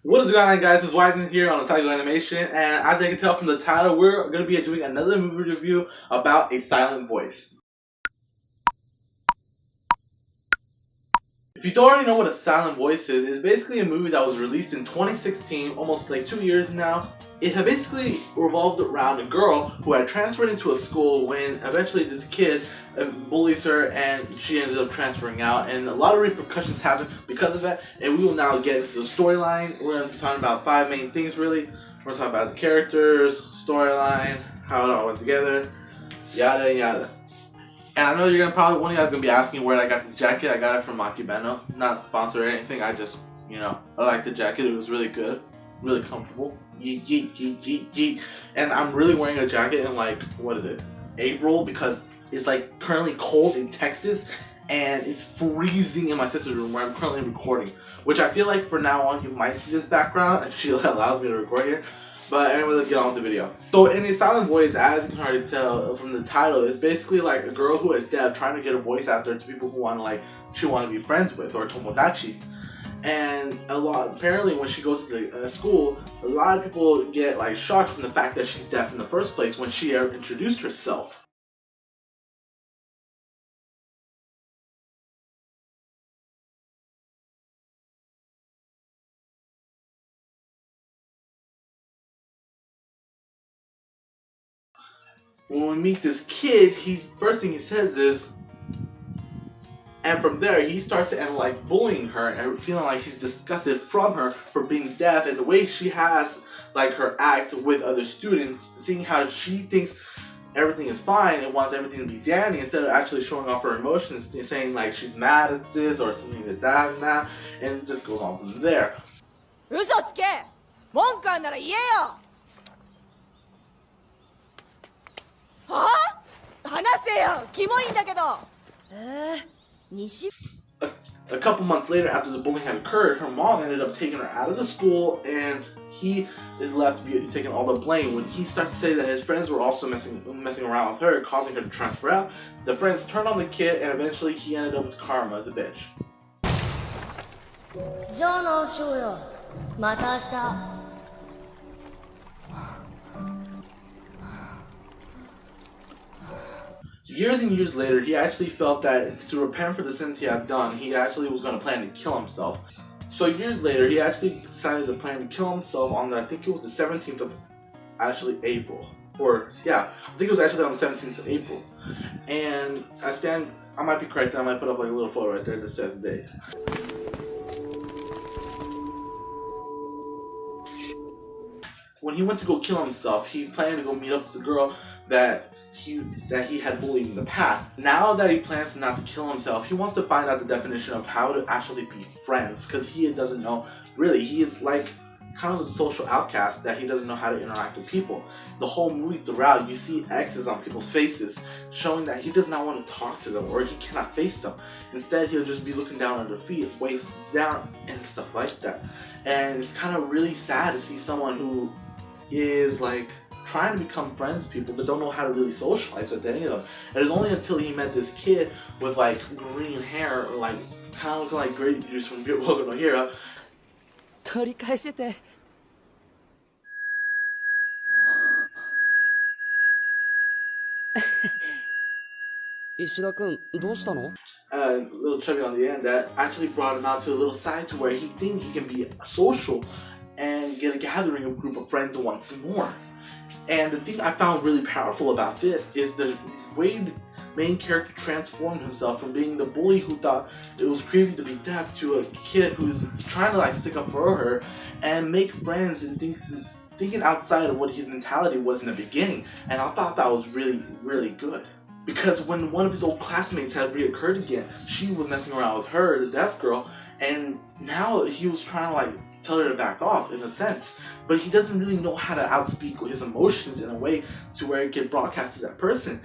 What is going on, guys? It's Wisen here on Otaku Animation, and as you can tell from the title, we're going to be doing another movie review about a silent voice. If you don't already know what a silent voice is, it's basically a movie that was released in 2016, almost like 2 years now. It had basically revolved around a girl who had transferred into a school when eventually this kid bullies her and she ended up transferring out, and a lot of repercussions happened because of that, and we will now get into the storyline. We're going to be talking about 5 main things really. We're going to talk about the characters, storyline, how it all went together, yada yada. And I know you're gonna probably, one of you guys gonna be asking where I got this jacket. I got it from Akibeno. Not sponsored or anything. I just, I like the jacket. It was really good, really comfortable. Yeet, yeet, yeet, yeet, yeet. And I'm really wearing a jacket in like, what is it, April, because it's like currently cold in Texas and it's freezing in my sister's room where I'm currently recording. Which I feel like for now on you might see this background and she allows me to record here. But anyway, let's get on with the video. So in a silent voice, as you can already tell from the title, it's basically like a girl who is deaf trying to get a voice out there to people who want to she want to be friends with, or tomodachi. And apparently when she goes to the school, a lot of people get shocked from the fact that she's deaf in the first place when she introduced herself. When we meet this kid, first thing he says is, and from there he starts to end up bullying her and feeling like he's disgusted from her for being deaf, and the way she has her act with other students, seeing how she thinks everything is fine and wants everything to be dandy instead of actually showing off her emotions, saying she's mad at this or something like that and that, and it just goes on from there. A couple months later, after the bullying had occurred, her mom ended up taking her out of the school, and he is left to be taking all the blame. When he starts to say that his friends were also messing around with her, causing her to transfer out, the friends turned on the kid, and eventually he ended up with karma as a bitch. Years and years later, he actually felt that to repent for the sins he had done, he actually was going to plan to kill himself. So years later, he actually decided to plan to kill himself on I think it was the 17th of April. Or, yeah, I think it was actually on the 17th of April. And I might be correct, I might put up a little photo right there that says the date. When he went to go kill himself, he planned to go meet up with the girl that he had bullied in the past. Now that he plans not to kill himself, he wants to find out the definition of how to actually be friends, because he doesn't know. Really, he is kind of a social outcast that he doesn't know how to interact with people. The whole movie throughout, you see X's on people's faces, showing that he does not want to talk to them or he cannot face them. Instead, he'll just be looking down at their feet, waist down, and stuff like that. And it's kind of really sad to see someone who is trying to become friends with people but don't know how to really socialize with any of them. And it was only until he met this kid with green hair, kind of looking like grape juice from Boku no Hero. A little chubby on the end, that actually brought him out to a little side to where he thinks he can be social and get a gathering of a group of friends once more. And the thing I found really powerful about this is the way the main character transformed himself from being the bully who thought it was creepy to be deaf to a kid who's trying to stick up for her and make friends and thinking outside of what his mentality was in the beginning. And I thought that was really, really good. Because when one of his old classmates had reoccurred again, she was messing around with her, the deaf girl, and now he was trying to tell her to back off in a sense, but he doesn't really know how to outspeak his emotions in a way to where it can broadcast to that person.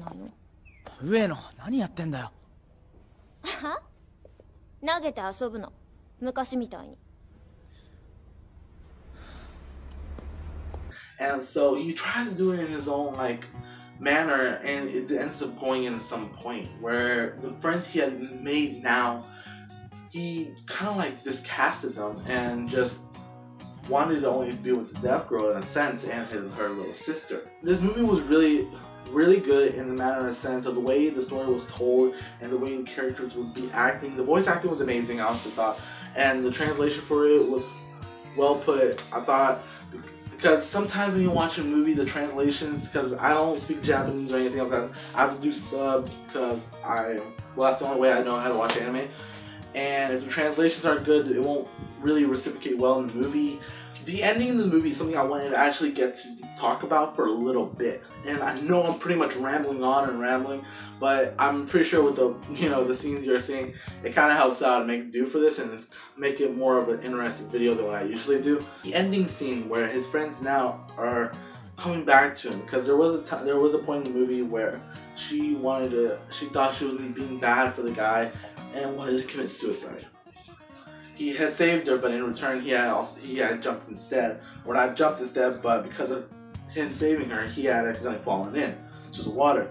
And so he tries to do it in his own manner, and it ends up going into some point where the friends he had made now, he kind of discasted them and just wanted to only be with the deaf girl in a sense and her little sister. This movie was really good in the manner and sense of the way the story was told and the way the characters would be acting. The voice acting was amazing, I honestly thought, and the translation for it was well put, I thought, because sometimes when you watch a movie, the translations, because I don't speak Japanese or anything like that, I have to do sub because that's the only way I know how to watch anime. And if the translations are good, it won't really reciprocate well in the movie. The ending of the movie is something I wanted to actually get to talk about for a little bit. And I know I'm pretty much rambling on and rambling, but I'm pretty sure with the the scenes you're seeing, it kind of helps out and make do for this and make it more of an interesting video than what I usually do. The ending scene where his friends now are coming back to him, because there was a point in the movie where she thought she was being bad for the guy and wanted to commit suicide. He had saved her, but in return he had jumped instead. Or not jumped instead, but because of him saving her, he had accidentally fallen into the water.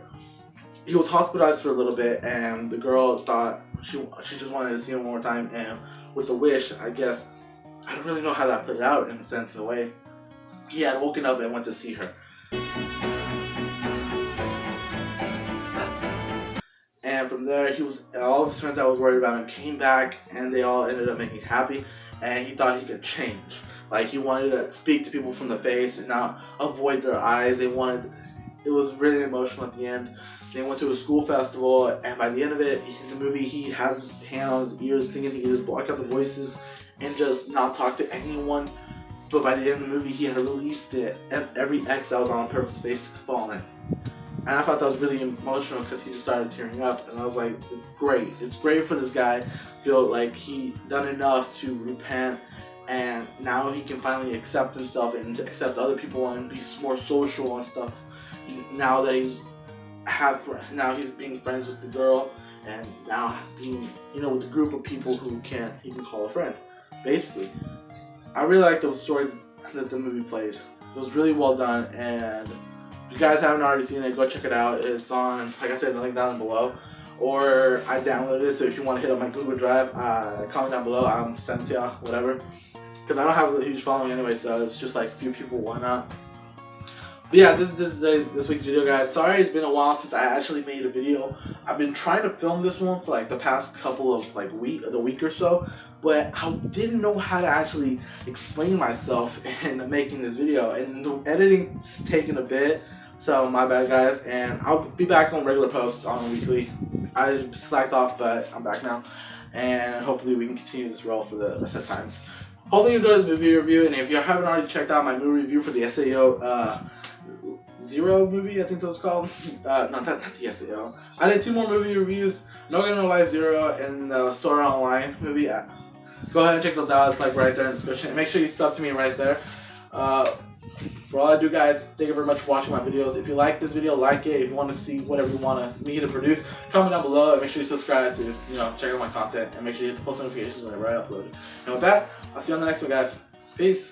He was hospitalized for a little bit, and the girl thought she just wanted to see him one more time, and with the wish, I guess, I don't really know how that played out in a sense, in a way, he had woken up and went to see her. And from there, all of his friends that was worried about him came back, and they all ended up making happy, and he thought he could change. Like, he wanted to speak to people from the face and not avoid their eyes. It was really emotional at the end. They went to a school festival, and by the end of it, in the movie, he has his hand on his ears, thinking he could block out the voices and just not talk to anyone. But by the end of the movie, he had released it, and every ex that was on purpose face fallen. And I thought that was really emotional because he just started tearing up, and I was like, it's great. It's great for this guy. Feel like he done enough to repent, and now he can finally accept himself and accept other people and be more social and stuff. Now that he's being friends with the girl, and now being with a group of people who he can call a friend. Basically, I really like the story that the movie played. It was really well done, and if you guys haven't already seen it, go check it out. It's on, like I said, the link down below. Or I downloaded it, so if you want to hit up my Google Drive, comment down below. I'm sending to y'all, whatever. Because I don't have a huge following anyway, so it's just like a few people, why not? But yeah, this is this week's video, guys. Sorry it's been a while since I actually made a video. I've been trying to film this one for like the past couple of week or so, but I didn't know how to actually explain myself in making this video, and the editing's taken a bit. So my bad, guys, and I'll be back on regular posts on a weekly. I slacked off, but I'm back now, and hopefully we can continue this role for the rest of the times. Hopefully you enjoyed this movie review, and if you haven't already checked out my movie review for the SAO Zero movie, I think that was called. Not the SAO. I did 2 more movie reviews, No Game No Life Zero and the Sword Art Online movie. Go ahead and check those out. It's like right there in the description. And make sure you sub to me right there. For all I do, guys, thank you very much for watching my videos. If you like this video, like it. If you want to see whatever you want me to produce, comment down below, and make sure you subscribe to check out my content, and make sure you hit the post notifications whenever I upload it. And with that, I'll see you on the next one, guys. Peace.